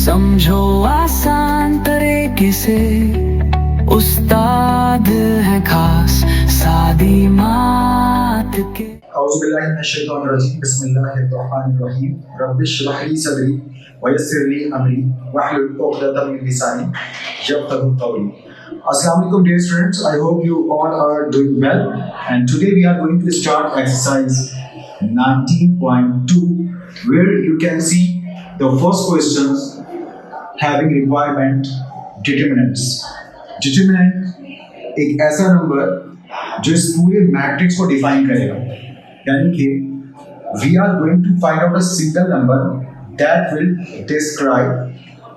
समझो आसान तरीके से, उस्ताद है खास सादी मात के। औज़ुबिल्लाहि मिनश्शैतानिर्रजीम बिस्मिल्लाहिर्रहमानिर्रहीम रब्बिश्रह ली सदरी वयस्सिर ली अमरी वहलुल उक़दतम मिन लिसानी यफ़क़हू क़ौली। Assalamu alaikum dear students, I hope you all are doing well, and today we are going to start exercise 19.2 where you can see the first questions having requirement determinants. Determinant एक ऐसा नंबर जो इस पूरे matrix को define करेगा, यानी कि we are going to find out a single number that will describe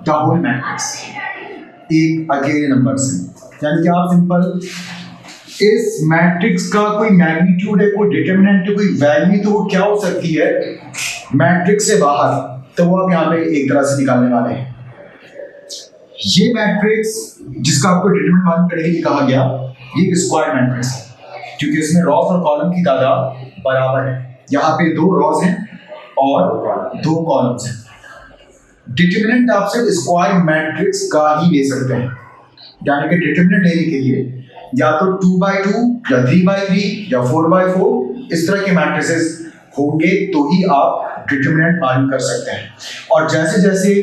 the whole matrix एक अकेले नंबर से। यानी कि आप सिंपल इस मैट्रिक्स का कोई मैग्नीट्यूड है, कोई डिटरमिनेंट है, कोई वैल्यू, तो वो क्या हो सकती है मैट्रिक्स से बाहर, तो वो आप यहाँ पे एक तरह से निकालने वाले हैं। ये मैट्रिक्स जिसका आपको डिटरमिनेंट मालूम करने के लिए कहा गया, ये एक स्क्वायर मैट्रिक्स है क्योंकि इसमें रॉस और कॉलम की तादाद बराबर है। यहाँ पे 2 रॉस हैं और 2 कॉलम्स हैं। डिटरमिनेंट आप सिर्फ स्क्वायर मैट्रिक्स का ही ले सकते हैं, यानी कि डिटरमिनेंट लेने के लिए या तो 2x2 या 3x3 या 4x4 इस तरह के मैट्रिसेस होंगे तो ही आप डिटरमिनेंट मालूम कर सकते हैं। और जैसे जैसे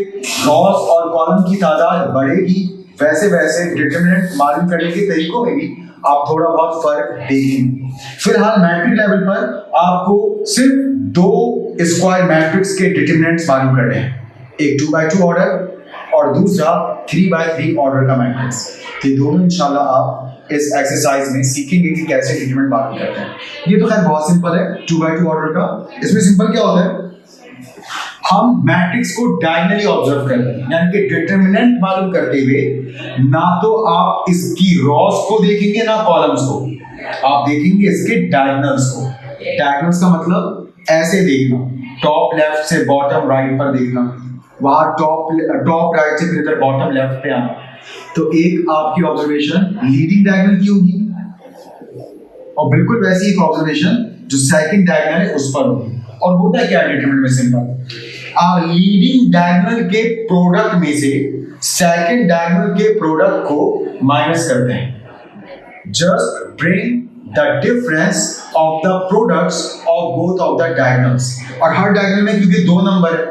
रॉस और कॉलम की तादाद बढ़ेगी वैसे वैसे डिटरमिनेंट मालूम करने के तरीकों में भी आप थोड़ा बहुत फर्क देखेंगे। फिलहाल मैट्रिक लेवल पर आपको सिर्फ 2 स्क्वायर मैट्रिक्स के डिटरमिनेंट्स मालूम करने हैं, एक 2x2 ऑर्डर और दूसरा 3x3 ऑर्डर का मैट्रिक्स। तो ये दोनों इंशाल्लाह आप इस एक्सरसाइज में सीखेंगे कि कैसे डिटरमिनेंट मालूम करते हैं। ये तो खैर बहुत सिंपल है 2x2 ऑर्डर का। इसमें सिंपल क्या होता है, हम मैट्रिक्स को डायगोनली ऑब्जर्व करते हैं, यानी कि डिटरमिनेंट मालूम करते हुए ना तो आप इसकी रॉस को देखेंगे ना कॉलम्स को, आप देखेंगे इसके डायगोनल्स को। डायगोनल्स का मतलब ऐसे देखना, टॉप लेफ्ट से बॉटम राइट पर देखना, वहां टॉप राइट से फिर इधर बॉटम लेफ्ट पे आना। तो एक आपकी ऑब्जर्वेशन लीडिंग डायगोनल की होगी और बिल्कुल वैसी एक ऑब्जर्वेशन जो सेकंड डायगोनल है उस पर होगी। और होता क्या है डिटरमिनेंट में, सिंपल आप लीडिंग डायगोनल के प्रोडक्ट में से सेकंड डायगोनल के प्रोडक्ट को माइनस करते हैं। Just bring the difference of the products of both of the diagonals. और हर डायगोनल में क्योंकि 2 नंबर है,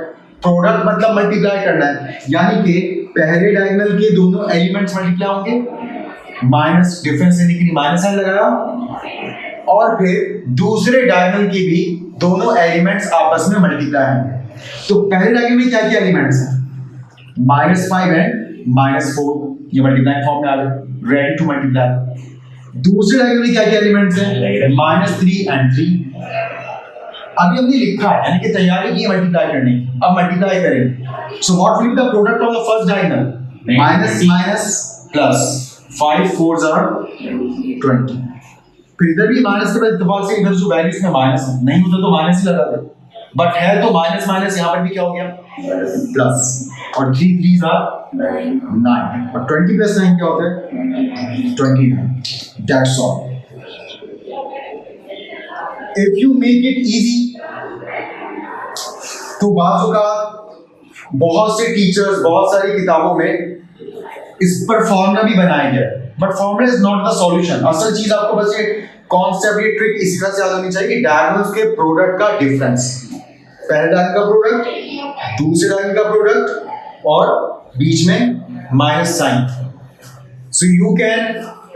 प्रोडक्ट मतलब मल्टीप्लाई करना है, यानी कि पहले डायगोनल के दोनों एलिमेंट्स मल्टीप्लाई होंगे, माइनस डिफरेंस लेने के लिए माइनस साइन लगाया, और फिर दूसरे डायगोनल के भी दोनों एलिमेंट्स आपस में मल्टीप्लाई होंगे। तो पहले डायगोनल में क्या क्या एलिमेंट्स हैं, -5 एंड -4, ये मल्टीप्लाई फॉर्म में आ गए, रेडी टू मल्टीप्लाई। दूसरे डायगोनल में क्या क्या एलिमेंट्स हैं, -3 एंड 3। अभी हमने लिखा है, यानी कि तैयारी की मल्टीप्लाई करने की, अब मल्टीप्लाई करेंगे। So what will be the product of the first diagonal, minus plus 5 4s are 20। फिर इधर भी माइनस के इत्तेफाक से इधर जो वैल्यूज में माइनस नहीं होता तो माइनस ही लगा दे, बट है तो माइनस माइनस, यहाँ पर भी क्या हो गया प्लस, और 3 3s are 9 और 20 प्लस 9 क्या होता है 29। That's all. If you make it easy, तो बाज़ों का बहुत से टीचर्स बहुत सारी किताबों में इस पर फॉर्मूला भी बनाया गया है, but formula is not the solution. असल चीज आपको बस ये कॉन्सेप्ट, ये ट्रिक इसी तरह से याद होनी चाहिए कि डायगोनल्स के प्रोडक्ट का डिफरेंस, पहले डायगोनल का प्रोडक्ट, दूसरे डायगोनल का प्रोडक्ट और बीच में minus sign. So you can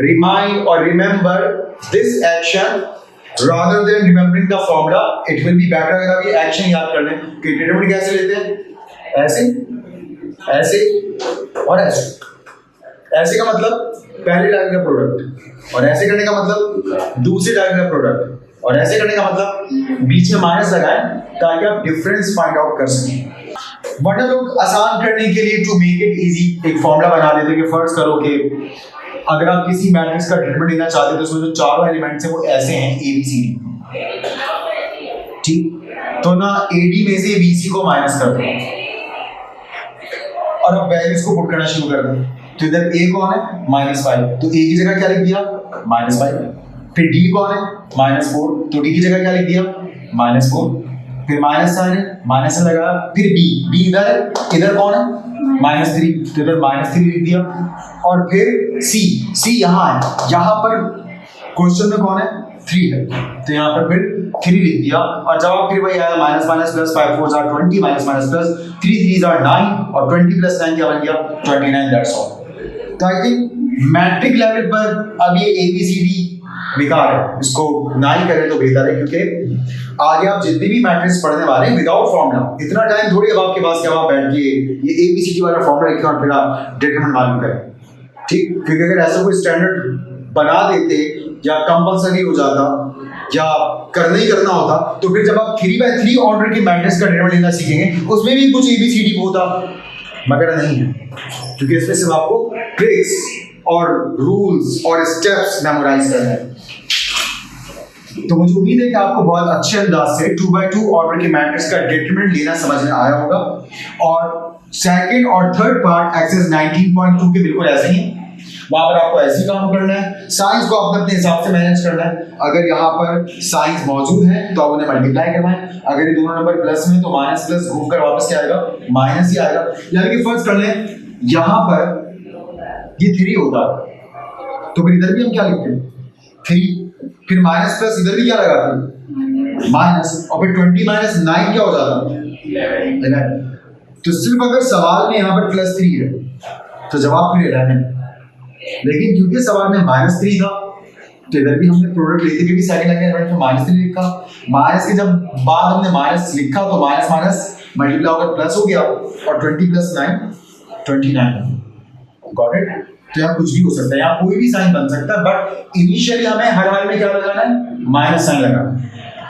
remind और remember this action rather than remembering the formula. It will be better अगर आप ये एक्शन याद कर लें कि डिटरमिनेंट कैसे लेते हैं, ऐसे ऐसे और ऐसे। ऐसे का मतलब पहले डायगोनल का प्रोडक्ट, और ऐसे करने का मतलब दूसरे डायगोनल का प्रोडक्ट, और ऐसे करने का मतलब बीच में माइनस लगाएं ताकि आप डिफरेंस फाइंड आउट कर सकें। वरना लोग आसान करने के लिए टू मेक इट इजी एक फॉर्मूला बना देते हैं कि फर्ज करो कि अगर आप किसी मैट्रिक्स का डिटरमिनेंट लेना चाहते हैं तो उसमें जो चारों एलिमेंट्स हैं वो ऐसे हैं ABCD, ठीक, तो ना AD में से BC को माइनस कर दो और अब वैल्यूज को पुट करना शुरू कर दो। तो इधर A कौन है -5, तो A की जगह क्या लिख दिया -5। फिर D कौन है -4, तो D की जगह क्या लिख दिया -4। फिर माइनस साइन है, माइनस लगा, फिर बी इधर, इधर कौन है -3, तो इधर -3 लिख दिया। और फिर सी यहाँ है, यहाँ पर क्वेश्चन में कौन है 3 है, तो यहाँ पर फिर 3 लिख दिया। और जवाब फिर वही आया minus minus plus 5 4 are 20 minus minus plus 3 3 are 9 और 20 प्लस 9 क्या बन गया 29, दैट्स ऑल। तो आई थिंक मैट्रिक लेवल पर अब ये ABCD बेकार है, इसको ना ही करें तो बेहतर है, क्योंकि आगे आप जितने भी मैट्रिक्स पढ़ने वाले हैं विदाउट फॉर्मूला, इतना टाइम थोड़ी अब आपके पास कि आप बैठ के ये ABCD वाला फॉर्मूला लिखें और फिर आप डिटरमिनेंट मालूम करें, ठीक। क्योंकि अगर ऐसा कोई स्टैंडर्ड बना देते या कंपल्सरी हो जाता या करना ही करना होता, तो फिर जब आप 3x3 ऑर्डर की मैट्रिक्स का डिटरमिनेंट लेना सीखेंगे उसमें भी कुछ ABCD होता, मगर नहीं है, क्योंकि इसमें सिर्फ आपको ट्रिक्स और रूल्स और स्टेप्स मेमोराइज करना है। तो मुझे उम्मीद है कि आपको बहुत अच्छे अंदाज से 2x2 ऑर्डर के मैट्रिक्स का डिटरमिनेंट लेना समझ में आया होगा। और सेकंड और थर्ड पार्ट एक्सरसाइज 19.2 के बिल्कुल ऐसे ही, वहां पर आपको ऐसे ही काम करना है, साइंस को अपने अपने हिसाब से मैनेज करना है। अगर यहाँ पर साइंस मौजूद है तो आप उन्हें मल्टीप्लाई करवाएं, अगर ये दोनों नंबर प्लस में तो माइनस प्लस घूम कर वापस क्या आएगा माइनस ही आएगा। यानी कि फर्स्ट कर लें, यहाँ पर ये 3 होता है तो फिर इधर भी हम क्या लिखते हैं 3, फिर माइनस प्लस इधर भी क्या लगाते हैं माइनस, और फिर 20 माइनस 9 क्या हो जाता है 11। तो सिर्फ अगर सवाल में यहाँ पर +3 है तो जवाब फिर 11, लेकिन क्योंकि सवाल में -3 था तो इधर भी हमने प्रोडक्ट लेते हुए भी सेकंड एलिमेंट में -3 लिखा, माइनस के जब बाद हमने माइनस लिखा तो माइनस माइनस मल्टीप्लाई होकर प्लस हो गया और 20 + 9 29। Got it. तो यहाँ कुछ भी हो सकता है, यहाँ कोई भी साइन बन सकता है, बट इनिशियली हमें हर हाल में क्या लगाना है माइनस साइन लगाना है।